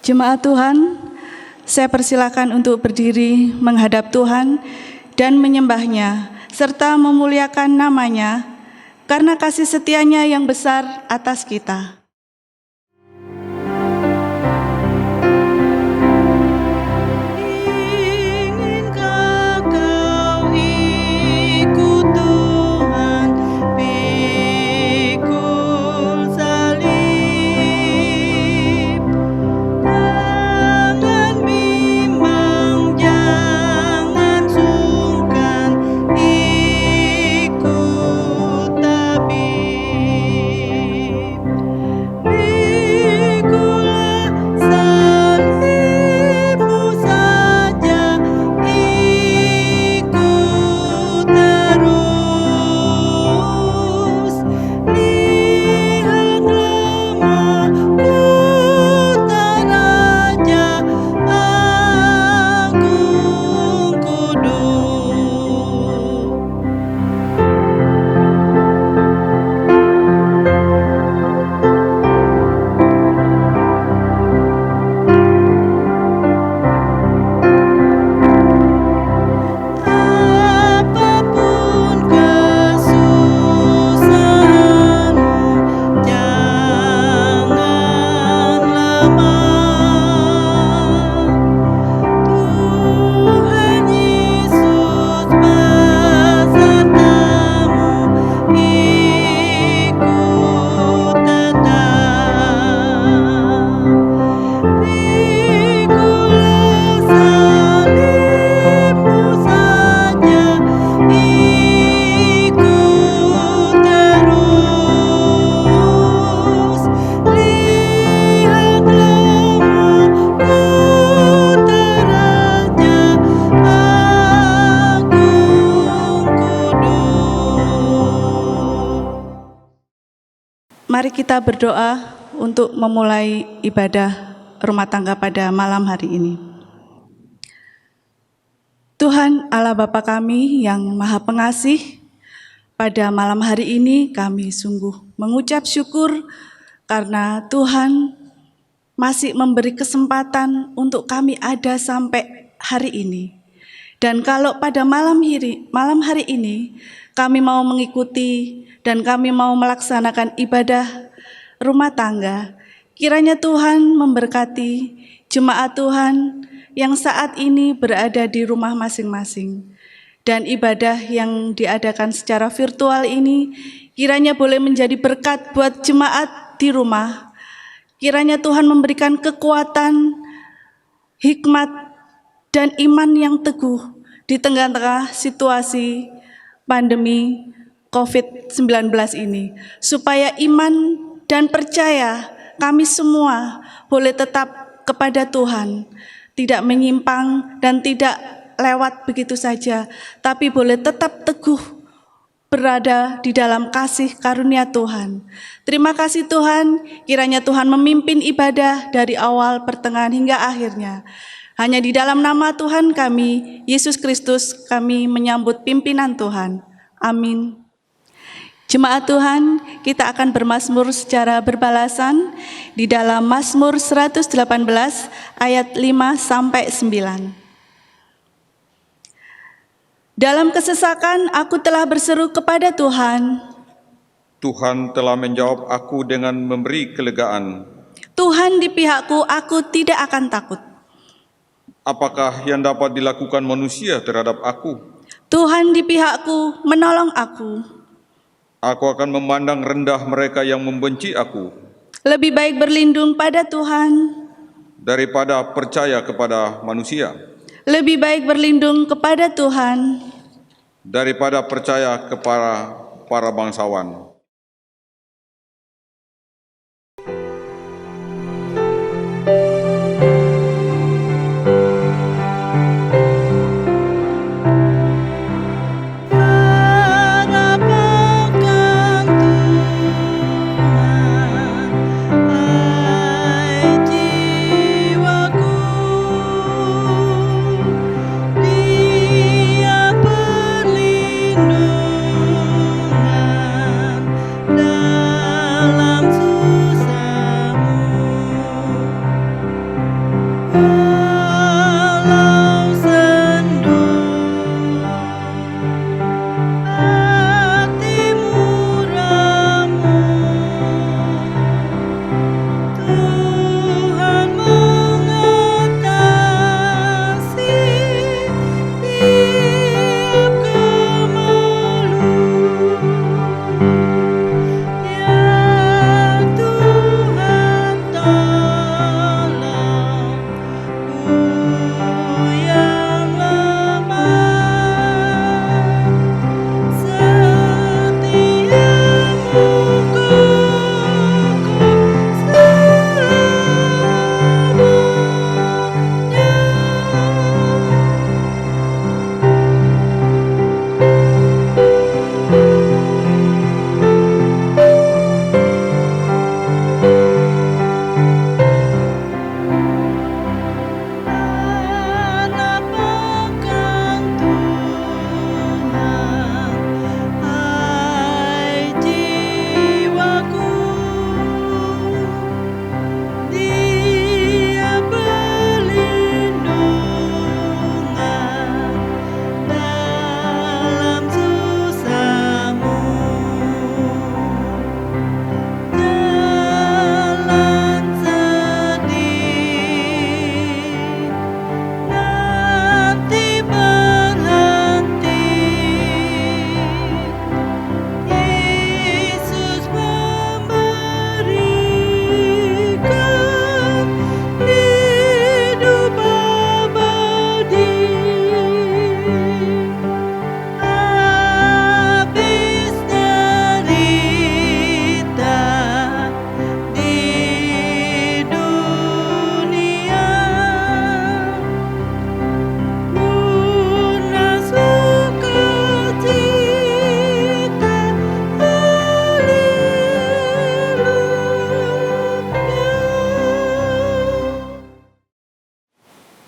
Jemaat Tuhan, saya persilakan untuk berdiri menghadap Tuhan dan menyembah-Nya serta memuliakan nama-Nya karena kasih setia-Nya yang besar atas kita. Mari kita berdoa untuk memulai ibadah rumah tangga pada malam hari ini. Tuhan Allah Bapa kami yang Maha Pengasih, pada malam hari ini kami sungguh mengucap syukur karena Tuhan masih memberi kesempatan untuk kami ada sampai hari ini. Dan kalau pada malam hari ini kami mau mengikuti dan kami mau melaksanakan ibadah rumah tangga, kiranya Tuhan memberkati jemaat Tuhan yang saat ini berada di rumah masing-masing. Dan ibadah yang diadakan secara virtual ini kiranya boleh menjadi berkat buat jemaat di rumah. Kiranya Tuhan memberikan kekuatan, hikmat, dan iman yang teguh di tengah-tengah situasi pandemi COVID-19 ini, supaya iman dan percaya kami semua boleh tetap kepada Tuhan, tidak menyimpang dan tidak lewat begitu saja, tapi boleh tetap teguh berada di dalam kasih karunia Tuhan. Terima kasih Tuhan, kiranya Tuhan memimpin ibadah dari awal, pertengahan hingga akhirnya. Hanya di dalam nama Tuhan kami, Yesus Kristus, kami menyambut pimpinan Tuhan. Amin. Jemaat Tuhan, kita akan bermazmur secara berbalasan di dalam Mazmur 118 ayat 5 sampai 9. Dalam kesesakan aku telah berseru kepada Tuhan. Tuhan telah menjawab aku dengan memberi kelegaan. Tuhan di pihakku, aku tidak akan takut. Apakah yang dapat dilakukan manusia terhadap aku? Tuhan di pihakku, menolong aku. Aku akan memandang rendah mereka yang membenci aku. Lebih baik berlindung pada Tuhan daripada percaya kepada manusia. Lebih baik berlindung kepada Tuhan daripada percaya kepada para bangsawan. Dia perlindungan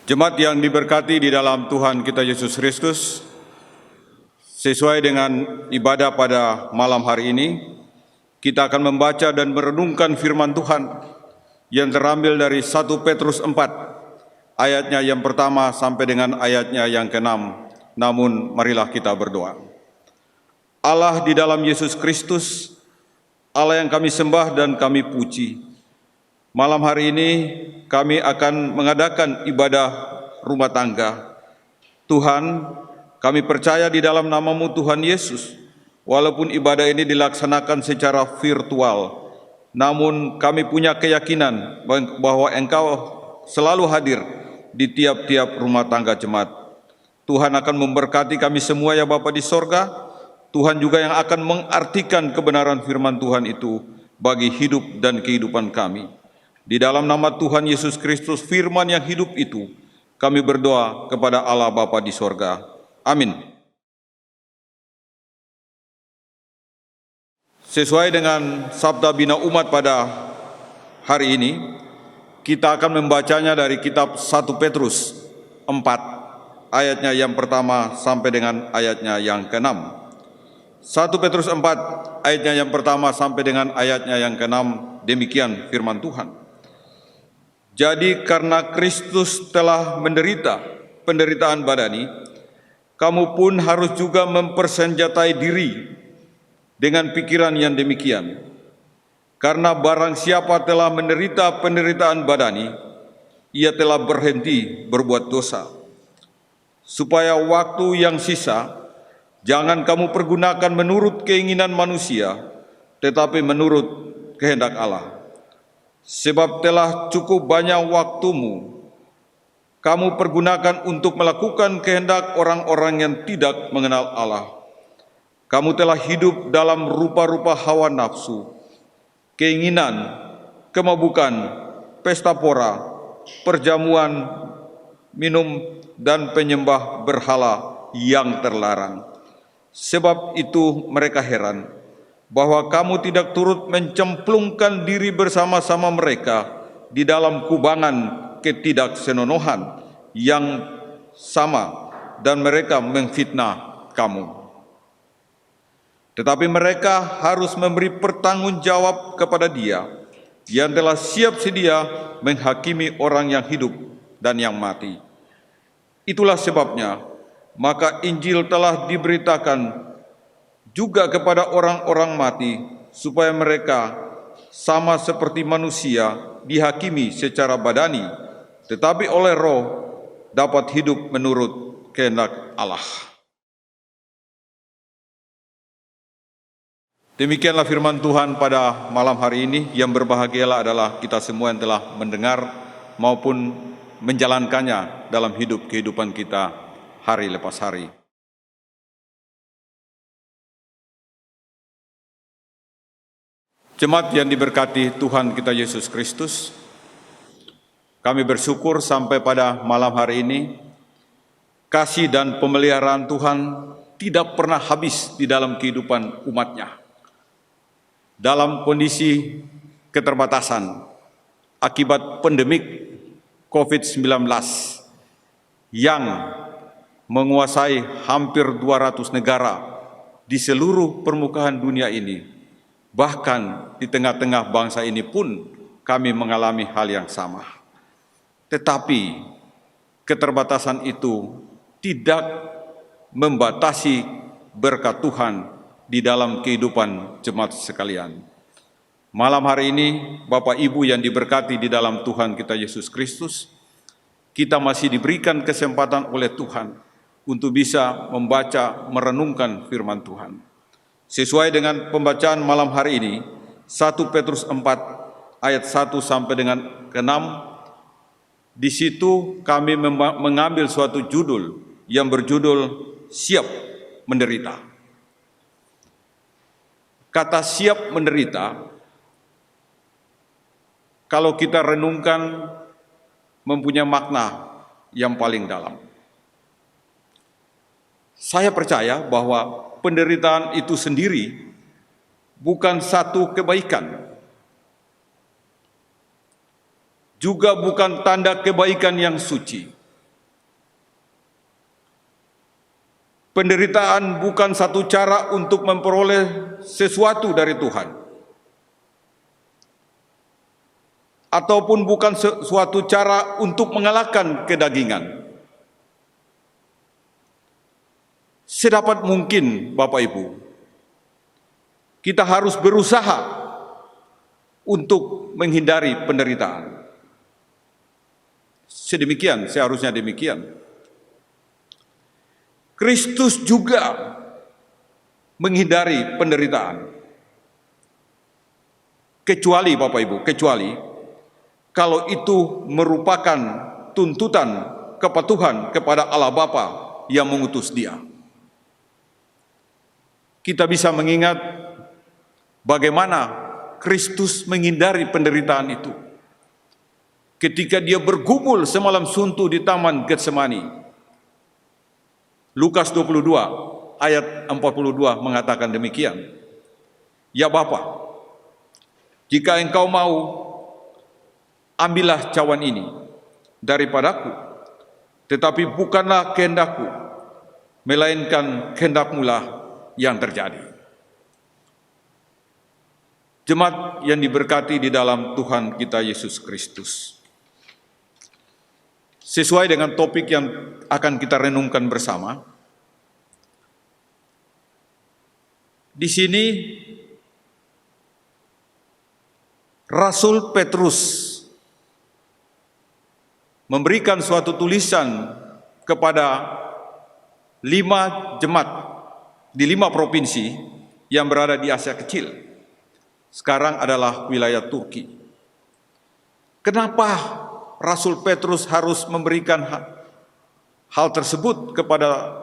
Jemaat yang diberkati di dalam Tuhan kita Yesus Kristus, sesuai dengan ibadah pada malam hari ini, kita akan membaca dan merenungkan firman Tuhan yang terambil dari 1 Petrus 4, ayatnya yang pertama sampai dengan ayatnya yang ke-6. Namun marilah kita berdoa. Allah di dalam Yesus Kristus, Allah yang kami sembah dan kami puji, malam hari ini kami akan mengadakan ibadah rumah tangga. Tuhan, kami percaya di dalam nama-Mu Tuhan Yesus, walaupun ibadah ini dilaksanakan secara virtual, namun kami punya keyakinan bahwa Engkau selalu hadir di tiap-tiap rumah tangga jemaat. Tuhan akan memberkati kami semua ya Bapa di sorga. Tuhan juga yang akan mengartikan kebenaran firman Tuhan itu bagi hidup dan kehidupan kami. Di dalam nama Tuhan Yesus Kristus, firman yang hidup itu, kami berdoa kepada Allah Bapa di sorga. Amin. Sesuai dengan sabda bina umat pada hari ini, kita akan membacanya dari kitab 1 Petrus 4, ayatnya yang pertama sampai dengan ayatnya yang ke-6. 1 Petrus 4, ayatnya yang pertama sampai dengan ayatnya yang ke-6, demikian firman Tuhan. Jadi karena Kristus telah menderita penderitaan badani, kamu pun harus juga mempersenjatai diri dengan pikiran yang demikian. Karena barang siapa telah menderita penderitaan badani, ia telah berhenti berbuat dosa. Supaya waktu yang sisa, jangan kamu pergunakan menurut keinginan manusia, tetapi menurut kehendak Allah. Sebab telah cukup banyak waktumu kamu pergunakan untuk melakukan kehendak orang-orang yang tidak mengenal Allah. Kamu telah hidup dalam rupa-rupa hawa nafsu, keinginan, kemabukan, pesta pora, perjamuan, minum, dan penyembah berhala yang terlarang. Sebab itu mereka heran bahwa kamu tidak turut mencemplungkan diri bersama-sama mereka di dalam kubangan ketidaksenonohan yang sama, dan mereka memfitnah kamu. Tetapi mereka harus memberi pertanggungjawab kepada Dia yang telah siap sedia menghakimi orang yang hidup dan yang mati. Itulah sebabnya, maka Injil telah diberitakan juga kepada orang-orang mati, supaya mereka sama seperti manusia dihakimi secara badani, tetapi oleh Roh dapat hidup menurut kehendak Allah. Demikianlah firman Tuhan pada malam hari ini. Yang berbahagialah adalah kita semua yang telah mendengar maupun menjalankannya dalam kehidupan kita hari lepas hari. Jemaat yang diberkati Tuhan kita Yesus Kristus, kami bersyukur sampai pada malam hari ini, kasih dan pemeliharaan Tuhan tidak pernah habis di dalam kehidupan umat-Nya. Dalam kondisi keterbatasan akibat pandemik COVID-19 yang menguasai hampir 200 negara di seluruh permukaan dunia ini, bahkan di tengah-tengah bangsa ini pun kami mengalami hal yang sama. Tetapi keterbatasan itu tidak membatasi berkat Tuhan di dalam kehidupan jemaat sekalian. Malam hari ini, Bapak Ibu yang diberkati di dalam Tuhan kita Yesus Kristus, kita masih diberikan kesempatan oleh Tuhan untuk bisa membaca, merenungkan firman Tuhan. Sesuai dengan pembacaan malam hari ini, 1 Petrus 4 ayat 1 sampai dengan ke-6, di situ kami mengambil suatu judul yang berjudul Siap Menderita. Kata siap menderita, kalau kita renungkan, mempunyai makna yang paling dalam. Saya percaya bahwa penderitaan itu sendiri bukan satu kebaikan, juga bukan tanda kebaikan yang suci. penderitaan bukan satu cara untuk memperoleh sesuatu dari Tuhan, ataupun bukan suatu cara untuk mengalahkan kedagingan. Sedapat mungkin, Bapak Ibu, kita harus berusaha untuk menghindari penderitaan. Sedemikian, seharusnya demikian. Kristus juga menghindari penderitaan. Kecuali, Bapak Ibu, kecuali kalau itu merupakan tuntutan kepatuhan kepada Allah Bapa yang mengutus Dia. Kita bisa mengingat bagaimana Kristus menghindari penderitaan itu ketika Dia bergumul semalam suntuk di Taman Getsemani. Lukas 22 ayat 42 mengatakan demikian. Ya Bapa, jika Engkau mau, ambillah cawan ini daripadaku, tetapi bukanlah kehendakku, melainkan kehendak-Mu lah yang terjadi. Jemaat yang diberkati di dalam Tuhan kita Yesus Kristus, sesuai dengan topik yang akan kita renungkan bersama, di sini Rasul Petrus memberikan suatu tulisan kepada 5 jemaat di 5 provinsi yang berada di Asia Kecil. Sekarang adalah wilayah Turki. Kenapa Rasul Petrus harus memberikan hal tersebut kepada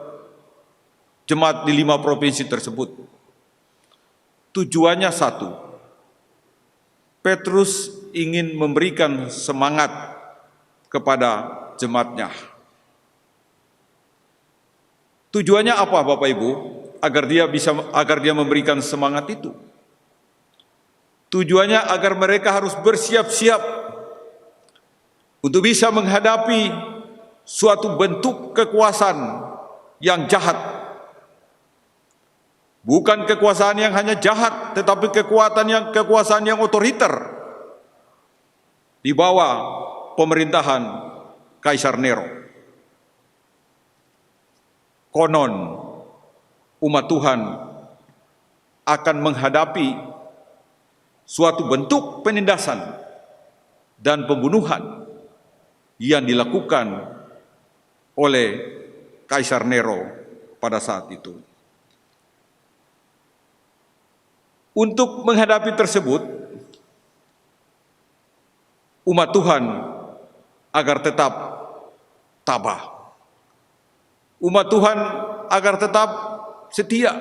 jemaat di 5 provinsi tersebut? Tujuannya satu, Petrus ingin memberikan semangat kepada jemaatnya. Tujuannya apa, Bapak Ibu? Agar dia memberikan semangat itu. Tujuannya agar mereka harus bersiap-siap untuk bisa menghadapi suatu bentuk kekuasaan yang jahat. Bukan kekuasaan yang hanya jahat, tetapi kekuasaan yang otoriter di bawah pemerintahan Kaisar Nero. Konon umat Tuhan akan menghadapi suatu bentuk penindasan dan pembunuhan yang dilakukan oleh Kaisar Nero pada saat itu. Untuk menghadapi tersebut, umat Tuhan agar tetap tabah. Umat Tuhan agar tetap setia.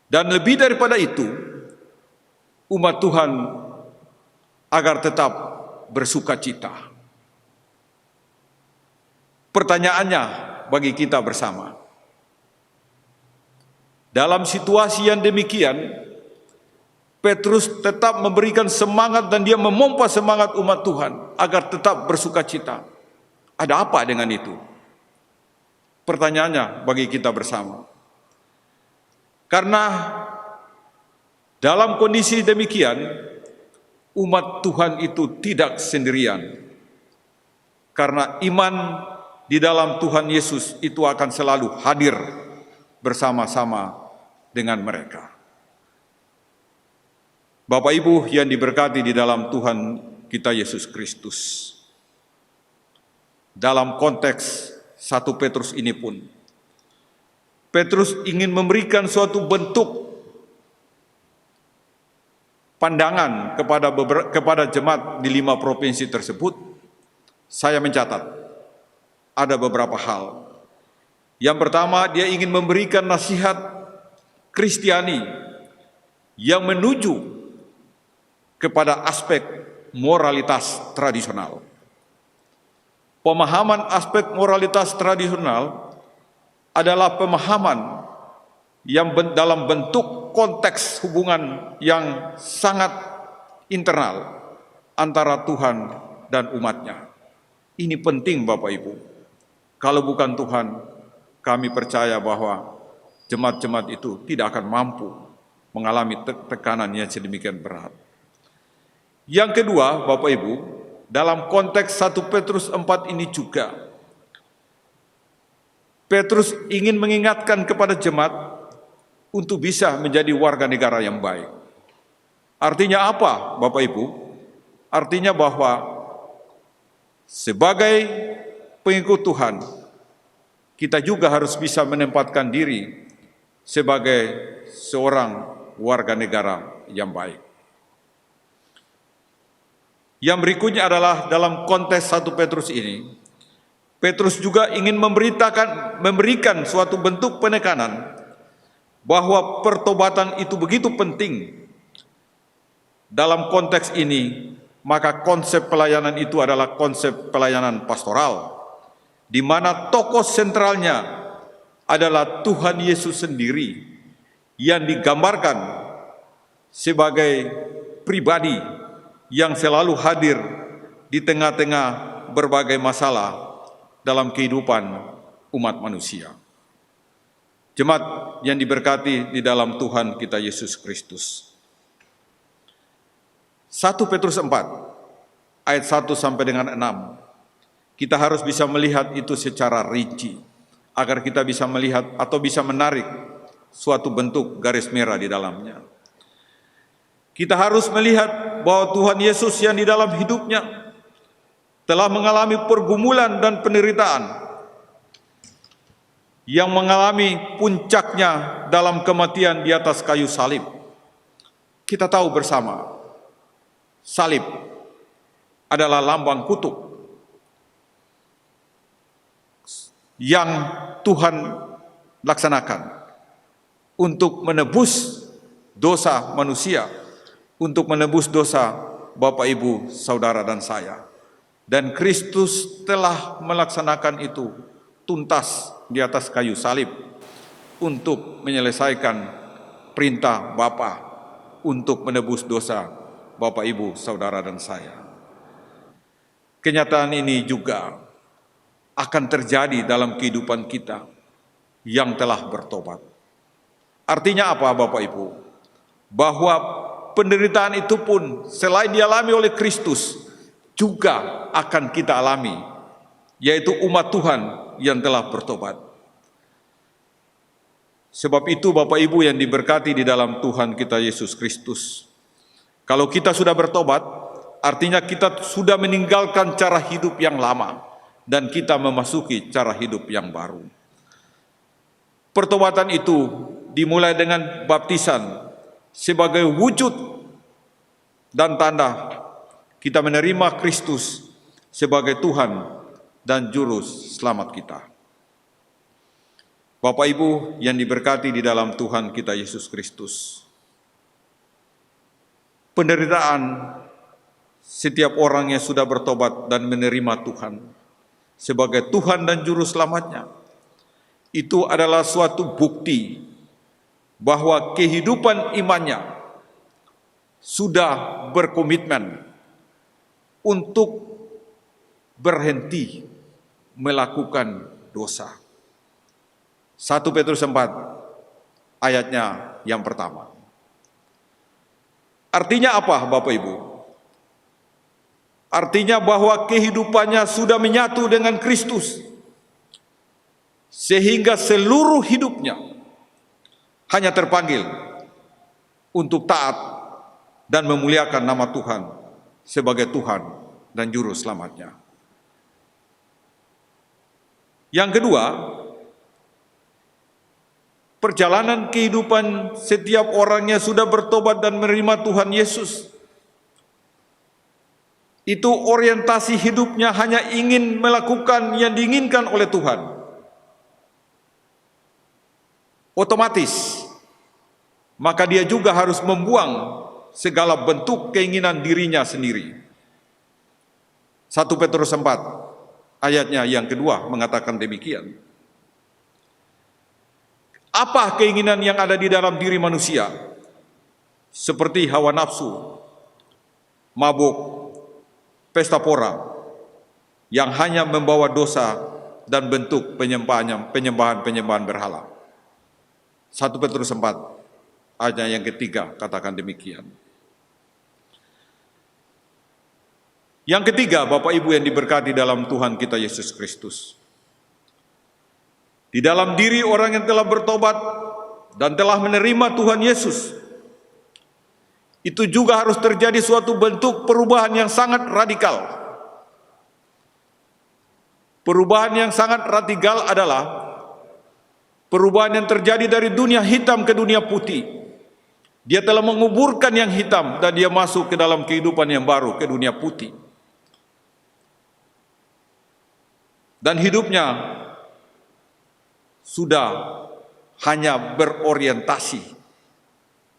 Dan lebih daripada itu, umat Tuhan agar tetap bersukacita. Pertanyaannya bagi kita bersama, dalam situasi yang demikian, Petrus tetap memberikan semangat dan dia memompa semangat umat Tuhan agar tetap bersukacita. Ada apa dengan itu? Pertanyaannya bagi kita bersama. Karena dalam kondisi demikian, umat Tuhan itu tidak sendirian. Karena iman di dalam Tuhan Yesus itu akan selalu hadir bersama-sama dengan mereka. Bapak Ibu yang diberkati di dalam Tuhan kita Yesus Kristus, dalam konteks 1 Petrus ini pun, Petrus ingin memberikan suatu bentuk pandangan kepada jemaat di 5 provinsi tersebut. Saya mencatat ada beberapa hal. Yang pertama, dia ingin memberikan nasihat Kristiani yang menuju kepada aspek moralitas tradisional. Pemahaman aspek moralitas tradisional adalah pemahaman yang dalam bentuk konteks hubungan yang sangat internal antara Tuhan dan umatnya. Ini penting Bapak Ibu. Kalau bukan Tuhan, kami percaya bahwa jemaat-jemaat itu tidak akan mampu mengalami tekanan yang sedemikian berat. Yang kedua, Bapak Ibu, dalam konteks 1 Petrus 4 ini juga, Petrus ingin mengingatkan kepada jemaat untuk bisa menjadi warga negara yang baik. Artinya apa, Bapak Ibu? Artinya bahwa sebagai pengikut Tuhan, kita juga harus bisa menempatkan diri sebagai seorang warga negara yang baik. Yang berikutnya adalah dalam konteks 1 Petrus ini, Petrus juga ingin memberikan suatu bentuk penekanan bahwa pertobatan itu begitu penting. Dalam konteks ini, maka konsep pelayanan itu adalah konsep pelayanan pastoral, di mana tokoh sentralnya adalah Tuhan Yesus sendiri yang digambarkan sebagai pribadi yang selalu hadir di tengah-tengah berbagai masalah dalam kehidupan umat manusia. Jemaat yang diberkati di dalam Tuhan kita Yesus Kristus. 1 Petrus 4 ayat 1 sampai dengan 6. Kita harus bisa melihat itu secara rinci agar kita bisa melihat atau bisa menarik suatu bentuk garis merah di dalamnya. Kita harus melihat bahwa Tuhan Yesus yang di dalam hidupnya telah mengalami pergumulan dan penderitaan, yang mengalami puncaknya dalam kematian di atas kayu salib. Kita tahu bersama, salib adalah lambang kutuk yang Tuhan laksanakan untuk menebus dosa manusia, untuk menebus dosa Bapak, Ibu, Saudara, dan saya. Dan Kristus telah melaksanakan itu tuntas di atas kayu salib untuk menyelesaikan perintah Bapa untuk menebus dosa Bapak, Ibu, Saudara, dan saya. Kenyataan ini juga akan terjadi dalam kehidupan kita yang telah bertobat. Artinya apa, Bapak, Ibu? Bahwa penderitaan itu pun selain dialami oleh Kristus, juga akan kita alami, yaitu umat Tuhan yang telah bertobat. Sebab itu Bapak Ibu yang diberkati di dalam Tuhan kita Yesus Kristus, kalau kita sudah bertobat, artinya kita sudah meninggalkan cara hidup yang lama dan kita memasuki cara hidup yang baru. Pertobatan itu dimulai dengan baptisan sebagai wujud dan tanda kita menerima Kristus sebagai Tuhan dan Juru Selamat kita. Bapak Ibu yang diberkati di dalam Tuhan kita Yesus Kristus, penderitaan setiap orang yang sudah bertobat dan menerima Tuhan sebagai Tuhan dan Juru Selamatnya, itu adalah suatu bukti bahwa kehidupan imannya sudah berkomitmen untuk berhenti melakukan dosa. 1 Petrus 4 ayatnya yang pertama. Artinya apa, Bapak Ibu? Artinya bahwa kehidupannya sudah menyatu dengan Kristus, sehingga seluruh hidupnya hanya terpanggil untuk taat dan memuliakan nama Tuhan sebagai Tuhan dan Juru Selamatnya. Yang kedua, perjalanan kehidupan setiap orang yang sudah bertobat dan menerima Tuhan Yesus, itu orientasi hidupnya hanya ingin melakukan yang diinginkan oleh Tuhan. Otomatis, maka dia juga harus membuang segala bentuk keinginan dirinya sendiri. 1 Petrus 4 ayatnya yang kedua mengatakan demikian. Apa keinginan yang ada di dalam diri manusia? Seperti hawa nafsu, mabuk, pesta pora, yang hanya membawa dosa dan bentuk penyembahan berhala. 1 Petrus 4 ayat yang ketiga katakan demikian. Yang ketiga, Bapak Ibu yang diberkati dalam Tuhan kita Yesus Kristus. Di dalam diri orang yang telah bertobat dan telah menerima Tuhan Yesus, itu juga harus terjadi suatu bentuk perubahan yang sangat radikal. Perubahan yang sangat radikal adalah perubahan yang terjadi dari dunia hitam ke dunia putih. Dia telah menguburkan yang hitam dan dia masuk ke dalam kehidupan yang baru, ke dunia putih. Dan hidupnya sudah hanya berorientasi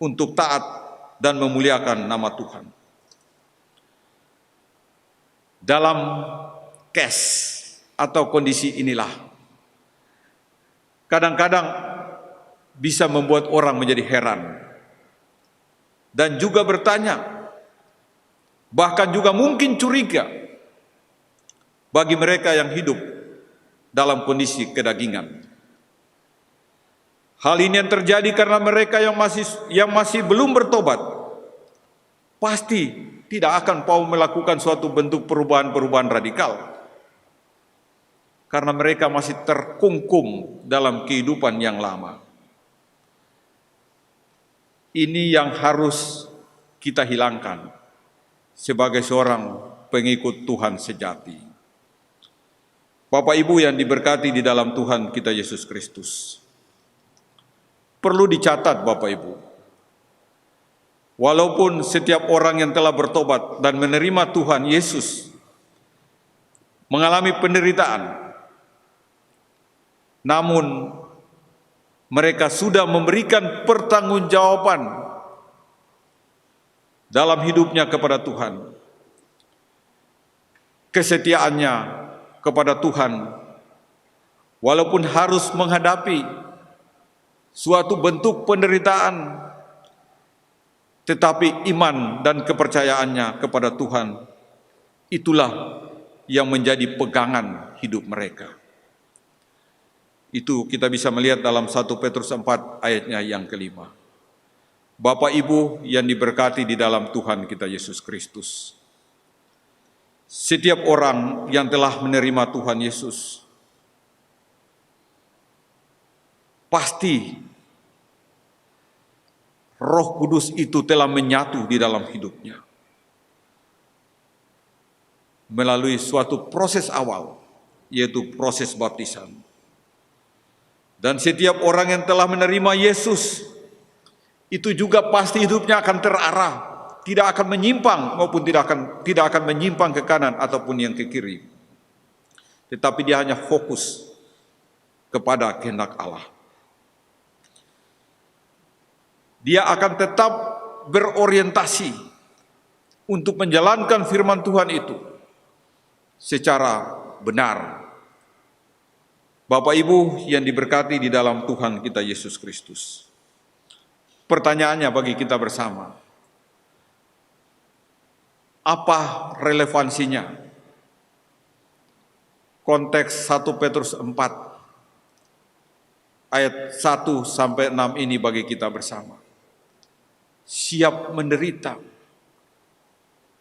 untuk taat dan memuliakan nama Tuhan. Dalam case atau kondisi inilah, kadang-kadang bisa membuat orang menjadi heran dan juga bertanya, bahkan juga mungkin curiga bagi mereka yang hidup dalam kondisi kedagingan. Hal ini yang terjadi karena mereka yang masih belum bertobat pasti tidak akan mau melakukan suatu bentuk perubahan radikal, karena mereka masih terkungkung dalam kehidupan yang lama. Ini yang harus kita hilangkan sebagai seorang pengikut Tuhan sejati. Bapak Ibu yang diberkati di dalam Tuhan kita Yesus Kristus, perlu dicatat Bapak Ibu, walaupun setiap orang yang telah bertobat dan menerima Tuhan Yesus mengalami penderitaan, namun mereka sudah memberikan pertanggungjawaban dalam hidupnya kepada Tuhan. Kesetiaannya kepada Tuhan, walaupun harus menghadapi suatu bentuk penderitaan, tetapi iman dan kepercayaannya kepada Tuhan, itulah yang menjadi pegangan hidup mereka. Itu kita bisa melihat dalam 1 Petrus 4 ayatnya yang kelima. Bapak Ibu yang diberkati di dalam Tuhan kita Yesus Kristus, setiap orang yang telah menerima Tuhan Yesus pasti Roh Kudus itu telah menyatu di dalam hidupnya melalui suatu proses awal, yaitu proses baptisan. Dan setiap orang yang telah menerima Yesus itu juga pasti hidupnya akan terarah, tidak akan menyimpang maupun tidak akan menyimpang ke kanan ataupun yang ke kiri. Tetapi dia hanya fokus kepada kehendak Allah. Dia akan tetap berorientasi untuk menjalankan firman Tuhan itu secara benar. Bapak Ibu yang diberkati di dalam Tuhan kita Yesus Kristus, pertanyaannya bagi kita bersama, apa relevansinya konteks 1 Petrus 4 ayat 1 sampai 6 ini bagi kita bersama? Siap menderita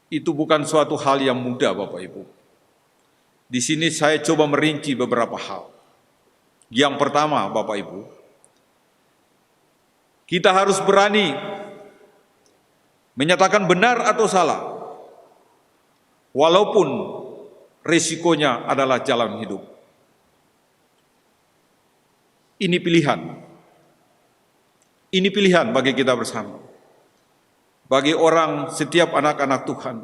itu bukan suatu hal yang mudah, Bapak Ibu. Di sini saya coba merinci beberapa hal. Yang pertama, Bapak Ibu, kita harus berani menyatakan benar atau salah, walaupun risikonya adalah jalan hidup. Ini pilihan. Ini pilihan bagi kita bersama. Bagi orang, setiap anak-anak Tuhan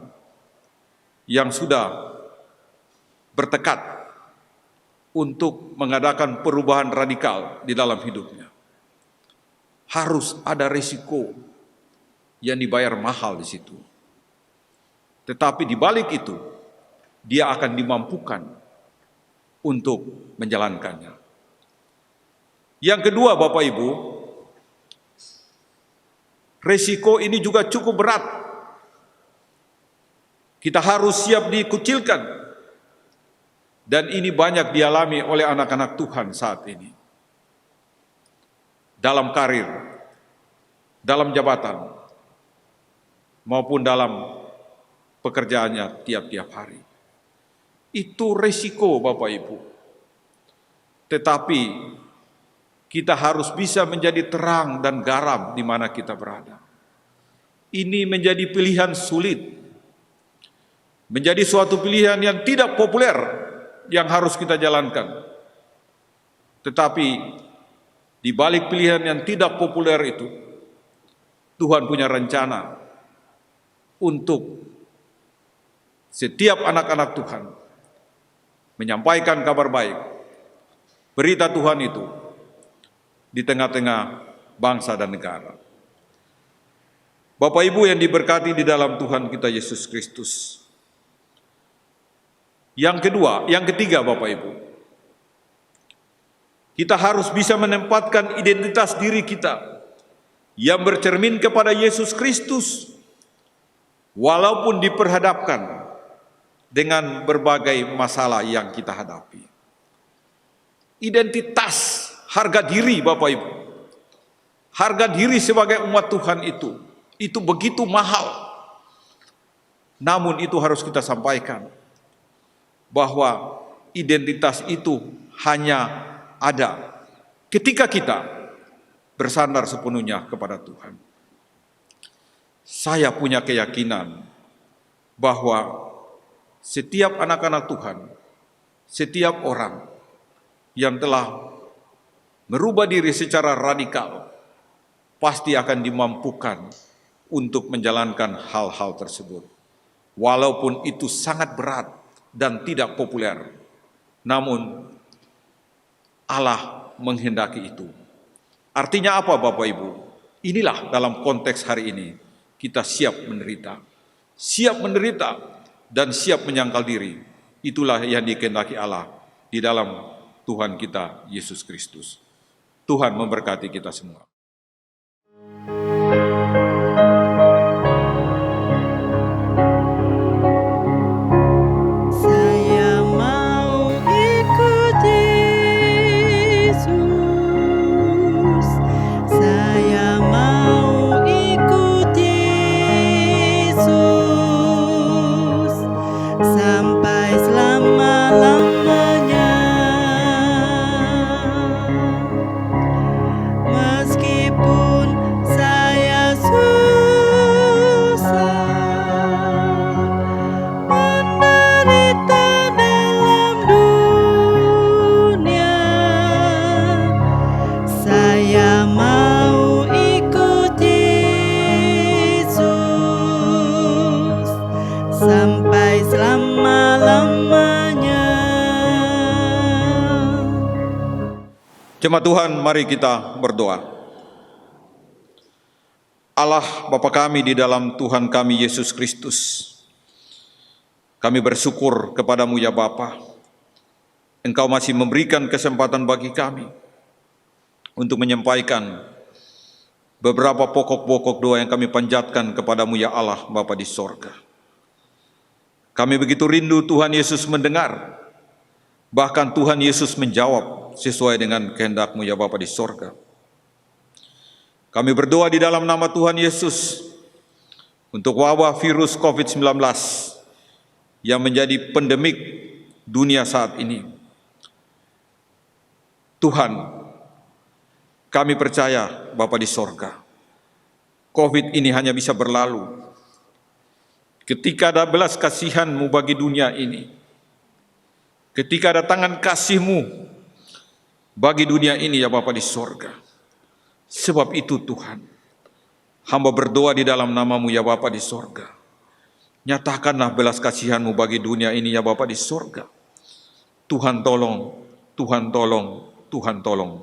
yang sudah bertekad untuk mengadakan perubahan radikal di dalam hidupnya, harus ada risiko yang dibayar mahal di situ. Tetapi di balik itu, dia akan dimampukan untuk menjalankannya. Yang kedua, Bapak Ibu, risiko ini juga cukup berat. Kita harus siap dikucilkan. Dan ini banyak dialami oleh anak-anak Tuhan saat ini. Dalam karir, dalam jabatan, maupun dalam pekerjaannya tiap-tiap hari. Itu resiko Bapak Ibu. Tetapi kita harus bisa menjadi terang dan garam di mana kita berada. Ini menjadi pilihan sulit. Menjadi suatu pilihan yang tidak populer yang harus kita jalankan. Tetapi di balik pilihan yang tidak populer itu, Tuhan punya rencana untuk setiap anak-anak Tuhan menyampaikan kabar baik, berita Tuhan itu di tengah-tengah bangsa dan negara. Bapak Ibu yang diberkati di dalam Tuhan kita Yesus Kristus. Yang ketiga Bapak Ibu, kita harus bisa menempatkan identitas diri kita yang bercermin kepada Yesus Kristus, walaupun diperhadapkan dengan berbagai masalah yang kita hadapi. Identitas, harga diri Bapak Ibu, harga diri sebagai umat Tuhan itu begitu mahal. Namun itu harus kita sampaikan, bahwa identitas itu hanya ada ketika kita bersandar sepenuhnya kepada Tuhan. Saya punya keyakinan bahwa setiap anak-anak Tuhan, setiap orang yang telah merubah diri secara radikal, pasti akan dimampukan untuk menjalankan hal-hal tersebut. Walaupun itu sangat berat dan tidak populer, namun Allah menghendaki itu. Artinya apa Bapak Ibu? Inilah dalam konteks hari ini, kita siap menderita dan siap menyangkal diri. Itulah yang dikehendaki Allah di dalam Tuhan kita Yesus Kristus. Tuhan memberkati kita semua. Jemaat Tuhan, mari kita berdoa. Allah Bapa kami di dalam Tuhan kami Yesus Kristus, kami bersyukur kepadamu ya Bapa. Engkau masih memberikan kesempatan bagi kami untuk menyampaikan beberapa pokok-pokok doa yang kami panjatkan kepadamu ya Allah Bapa di sorga. Kami begitu rindu Tuhan Yesus mendengar, bahkan Tuhan Yesus menjawab sesuai dengan kehendak-Mu ya Bapa di sorga. Kami berdoa di dalam nama Tuhan Yesus untuk wabah virus COVID-19 yang menjadi pandemik dunia saat ini. Tuhan, kami percaya Bapa di sorga, COVID ini hanya bisa berlalu ketika ada belas kasihan-Mu bagi dunia ini, ketika ada tangan kasih-Mu bagi dunia ini ya Bapa di sorga. Sebab itu Tuhan, hamba berdoa di dalam nama-Mu ya Bapa di sorga. Nyatakanlah belas kasihan-Mu bagi dunia ini ya Bapa di sorga. Tuhan tolong, Tuhan tolong, Tuhan tolong.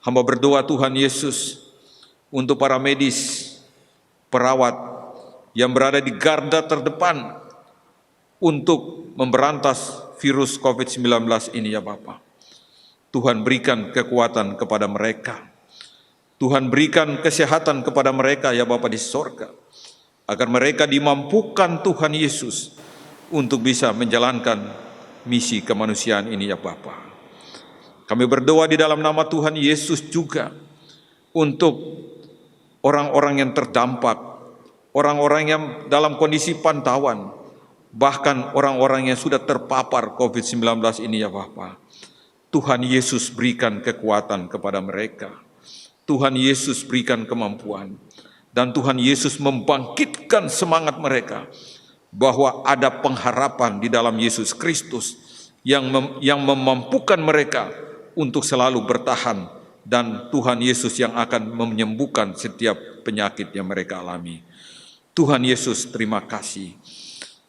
Hamba berdoa Tuhan Yesus untuk para medis, perawat yang berada di garda terdepan untuk memberantas virus COVID-19 ini ya Bapa. Tuhan berikan kekuatan kepada mereka. Tuhan berikan kesehatan kepada mereka ya Bapa di sorga, agar mereka dimampukan Tuhan Yesus untuk bisa menjalankan misi kemanusiaan ini ya Bapa. Kami berdoa di dalam nama Tuhan Yesus juga untuk orang-orang yang terdampak, orang-orang yang dalam kondisi pantauan, bahkan orang-orang yang sudah terpapar COVID-19 ini ya Bapa. Tuhan Yesus berikan kekuatan kepada mereka. Tuhan Yesus berikan kemampuan. Dan Tuhan Yesus membangkitkan semangat mereka bahwa ada pengharapan di dalam Yesus Kristus yang memampukan mereka untuk selalu bertahan, dan Tuhan Yesus yang akan menyembuhkan setiap penyakit yang mereka alami. Tuhan Yesus, terima kasih.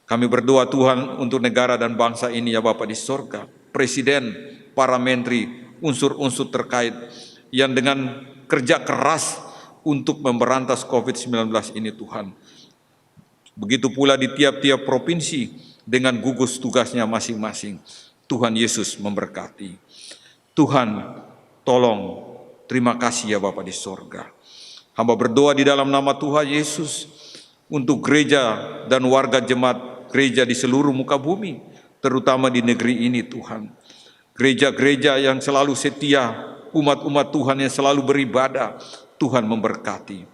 Kami berdoa Tuhan untuk negara dan bangsa ini ya Bapa di sorga. Presiden, para menteri, unsur-unsur terkait yang dengan kerja keras untuk memberantas COVID-19 ini Tuhan. Begitu pula di tiap-tiap provinsi dengan gugus tugasnya masing-masing. Tuhan Yesus memberkati. Tuhan tolong, terima kasih ya Bapa di sorga. Hamba berdoa di dalam nama Tuhan Yesus untuk gereja dan warga jemaat gereja di seluruh muka bumi, terutama di negeri ini Tuhan. Gereja-gereja yang selalu setia, umat-umat Tuhan yang selalu beribadah, Tuhan memberkati.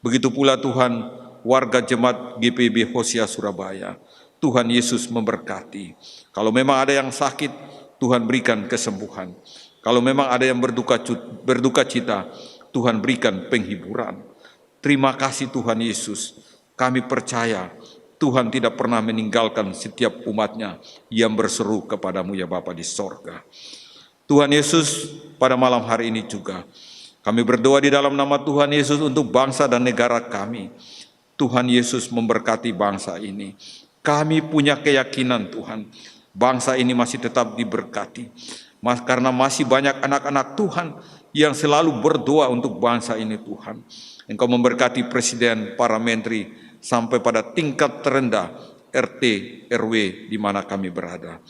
Begitu pula Tuhan warga jemaat GPIB Hosea Surabaya, Tuhan Yesus memberkati. Kalau memang ada yang sakit, Tuhan berikan kesembuhan. Kalau memang ada yang berduka cita, Tuhan berikan penghiburan. Terima kasih Tuhan Yesus. Kami percaya Tuhan tidak pernah meninggalkan setiap umatnya yang berseru kepadamu ya Bapa di sorga. Tuhan Yesus, pada malam hari ini juga kami berdoa di dalam nama Tuhan Yesus untuk bangsa dan negara kami. Tuhan Yesus memberkati bangsa ini. Kami punya keyakinan Tuhan, bangsa ini masih tetap diberkati. Karena masih banyak anak-anak Tuhan yang selalu berdoa untuk bangsa ini Tuhan. Engkau memberkati presiden, para menteri, sampai pada tingkat terendah RT, RW di mana kami berada.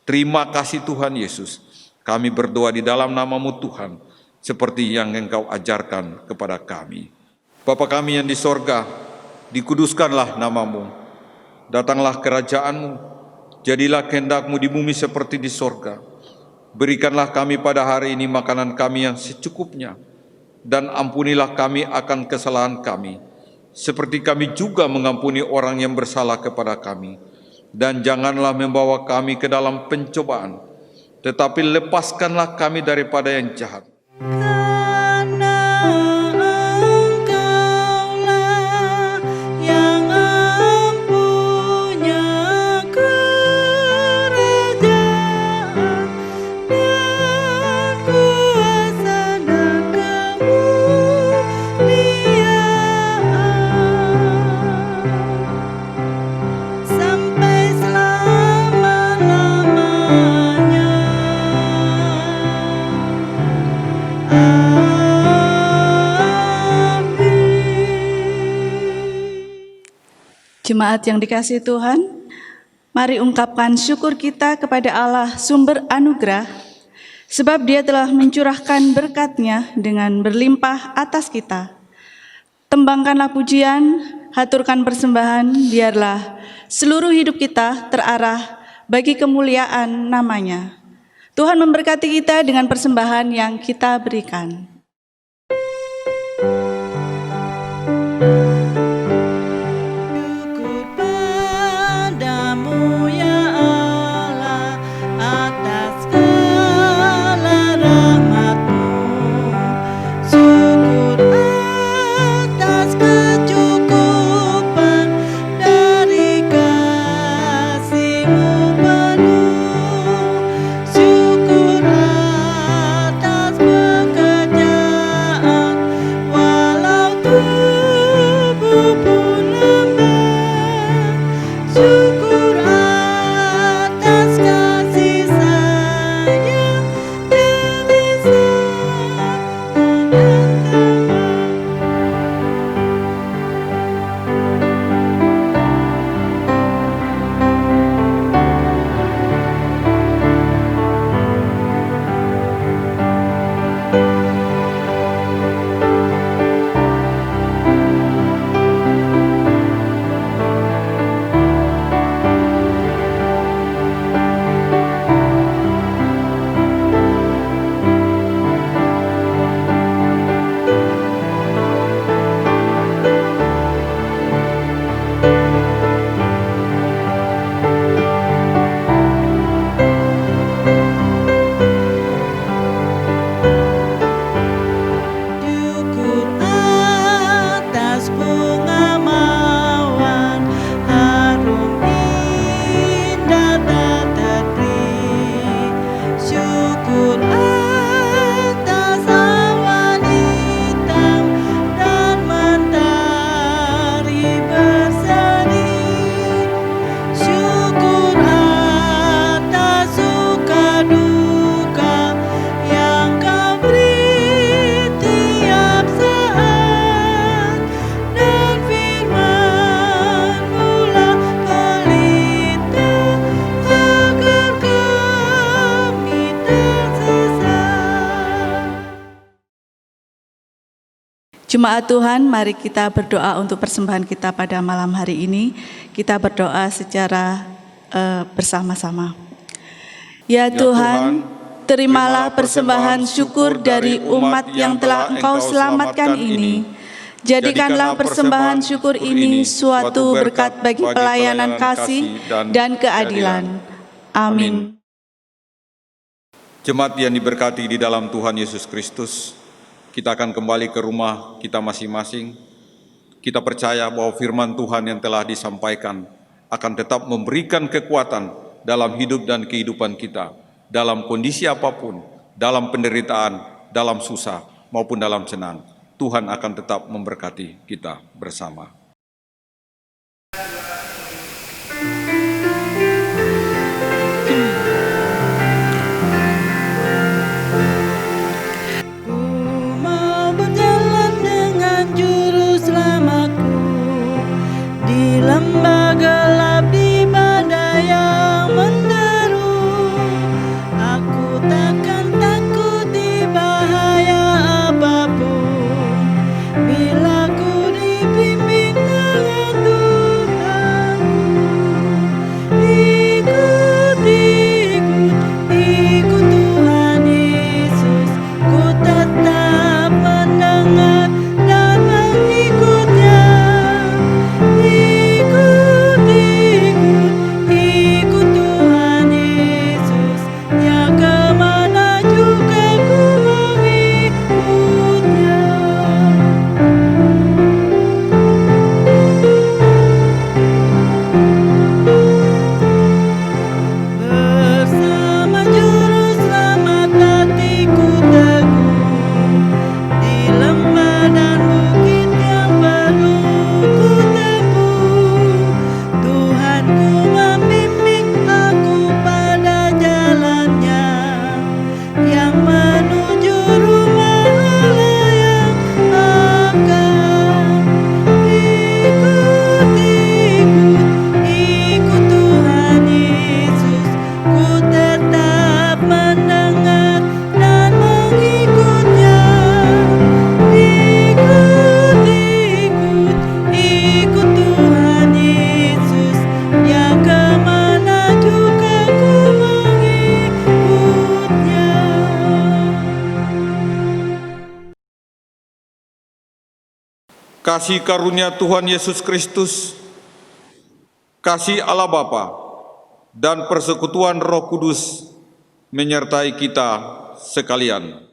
Terima kasih Tuhan Yesus. Kami berdoa di dalam nama-Mu Tuhan, seperti yang Engkau ajarkan kepada kami. Bapa kami yang di sorga, dikuduskanlah nama-Mu. Datanglah kerajaan-Mu, jadilah kehendak-Mu di bumi seperti di sorga. Berikanlah kami pada hari ini makanan kami yang secukupnya, dan ampunilah kami akan kesalahan kami, seperti kami juga mengampuni orang yang bersalah kepada kami. Dan janganlah membawa kami ke dalam pencobaan, tetapi lepaskanlah kami daripada yang jahat. Jemaat yang dikasihi Tuhan, mari ungkapkan syukur kita kepada Allah sumber anugerah, sebab Dia telah mencurahkan berkat-Nya dengan berlimpah atas kita. Tembangkanlah pujian, haturkan persembahan, biarlah seluruh hidup kita terarah bagi kemuliaan nama-Nya. Tuhan memberkati kita dengan persembahan yang kita berikan. Syukur atas bunga mawar harum indah tak terperi. Syukur atas awan hitam dan mentari berseri. Syukur atas suka duka yang Kau beri tiap saat, dan firman-Mu-lah pelita agar kami tak sesat. Jemaat Tuhan, mari kita berdoa untuk persembahan kita pada malam hari ini. Kita berdoa secara bersama-sama. Ya Tuhan, terimalah persembahan syukur dari umat yang telah Engkau selamatkan ini. Jadikanlah persembahan syukur ini suatu berkat bagi pelayanan kasih dan keadilan. Amin. Jemaat yang diberkati di dalam Tuhan Yesus Kristus, kita akan kembali ke rumah kita masing-masing. Kita percaya bahwa firman Tuhan yang telah disampaikan akan tetap memberikan kekuatan dalam hidup dan kehidupan kita, dalam kondisi apapun, dalam penderitaan, dalam susah, maupun dalam senang. Tuhan akan tetap memberkati kita bersama. Ku mau berjalan dengan juru selamatku di lembah gelap, di badai yang menderu. Aku takkan takut di bahaya apapun, bila ku dibimbing tangan Tuhanku. Ikut, ikut Tuhan Yesus, ku tetap mendengar dan mengikutnya. Ikut, ikut Tuhan Yesus, ya kemana juga ku mengikutnya. Bersama juru selamat hatiku teguh, di lembah dan bukit yang perlu ku tempuh. Tuhanku membimbing aku pada jalannya, yang menuju rumah Allah yang akan. Ikut Tuhan Yesus, ku tetap mendengar dan mengikutnya. Ikut Tuhan Yesus, ya kemana juga ku mengikutnya. Kasih karunia Tuhan Yesus Kristus, kasih Allah Bapa, dan persekutuan Roh Kudus menyertai kita sekalian.